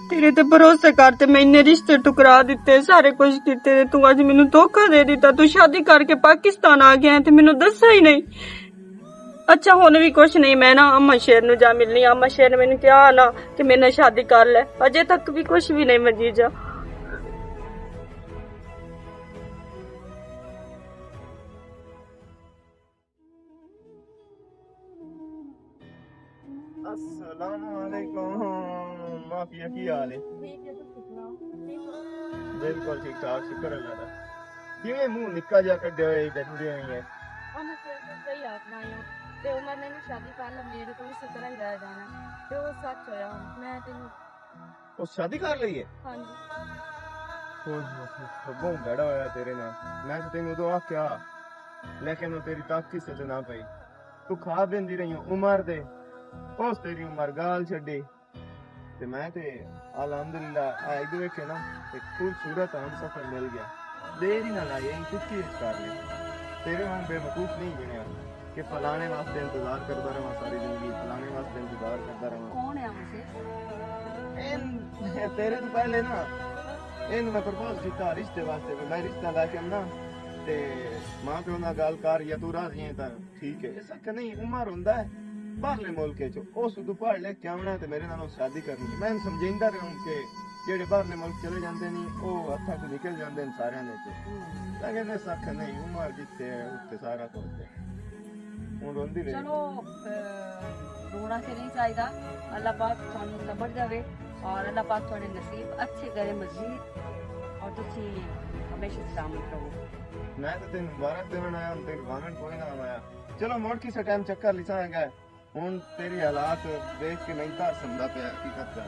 तेरे ते भरोसे करते मैं इन्ने रिश्ते टुकरा दिते, सारे कुछ किते, तू अज मैनू धोखा दे दिता। तू शादी करके पाकिस्तान आ गया ते मैनू दसा ही नहीं। अच्छा हुन भी कुछ नहीं, मैं ना अम्मा शेर नू जा मिलनी। अम्मा शेर ने मैनू कहा ना कि मेरे नाल शादी कर ले, अजे तक भी कुछ भी नहीं मजीजा। अस्सलामुअलैकुम। माफिया की हाल है? बिल्कुल ठीक ठाक, शुक्र अल्लाह दा। किवें मुंह निक्का जा कड्डे होए बैठे होई है? ਤੇ ਉਮਰ ਨੇ ਸ਼ਾਦੀ ਕਰ ਲਈ, ਮੇਰੇ ਤੋਂ ਇਸੇ ਤਰ੍ਹਾਂ ਹੀ ਰਹਿ ਜਾਣਾ ਤੇ ਉਹ ਸੱਚ ਹੋਇਆ। ਮੈਂ ਤੈਨੂੰ ਉਹ शादी कर ਲਈ है? ਹਾਂਜੀ ਅੱਗੋਂ ਬੜਾ ਹੋਇਆ ਤੇਰੇ ਨਾਲ। ਮੈਂ ਤਾਂ ਤੈਨੂੰ ਉਦੋਂ ਆਖਿਆ, ਲੇਕਿਨ ਉਹ ਤੇਰੀ ਤਾਕੀ ਸੇ ਨਾ ਪਈ। ਤੂੰ ਖਾ ਬਿੰਦੀ ਰਹੀ ਉਮਰ ਦੇ, ਉਸ ਤੇਰੀ ਉਮਰ ਗਾਲ ਛੱਡੀ ਤੇ ਮੈਂ ਤੇ ਅਲਹਮਦੁਲਿਲਾ ਆਇਦ ਵੇਖੇ ਨਾ ਤੇ ਖੂਬਸੂਰਤ ਹਮ ਸਫਰ ਮਿਲ ਗਿਆ। ਦੇਰ ਹੀ ਨਾ ਲਾਈ, ਚੁੱਕੀ ਕਰ ਲਈ। तेरे वांग बेवकूफ नहीं बनया कि फलाने वास्ते इंतजार करता रहा सारी जिंदगी, फलाने वास्ते इंतजार करता रहा। कौन है मुझे? तेरे तो पहले ना इन मैं प्रपोज किया रिश्ते वास्ते, मैं रिश्ता लेके आना ते मां प्यो नाल गल कर, या तू राजी है तां ठीक है। ऐसा कि नहीं, उम्र हुंदा है बाहरले मुल्क च, उस तू पढ़ ले के आउणा ते मेरे नाल शादी करनी। मैं समझांदा रहूं कि ਜਿਹੜੇ ਬਾਹਰਲੇ ਮੁਲਕ ਚਲੇ ਜਾਂਦੇ ਨੇ ਉਹ ਹੱਥਾਂ ਤੋਂ ਨਿਕਲ ਜਾਂਦੇ ਨੇ ਸਾਰਿਆਂ ਦੇ ਚ। ਲੇਕਿਨ ਸੱਖ ਨਹੀਂ, ਉਮਰ ਜਿੱਥੇ ਹੈ ਉੱਥੇ ਸਾਰਾ ਕੁਝ ਹੈ। ਹੁਣ ਰੋਂਦੀ ਰਹੀ। चलो रोना से नहीं चाहिए। अल्लाह पाक थानू सबर देवे और अल्लाह पाक थोड़े नसीब अच्छे करे मजीद, और तुसी हमेशा सलामत रहो। मैं तो तेन मुबारक देवन आया, तेन वांगन कोई ना आया। चलो मोड़ किसी टाइम चक्कर लिसांगे। ਹੁਣ ਤੇਰੀ ਹਾਲਾਤ ਦੇਖ ਕੇ ਨਹੀਂ ਤਾਂ ਸਮਝਦਾ ਪਿਆ ਕੀ ਕਰਦਾ।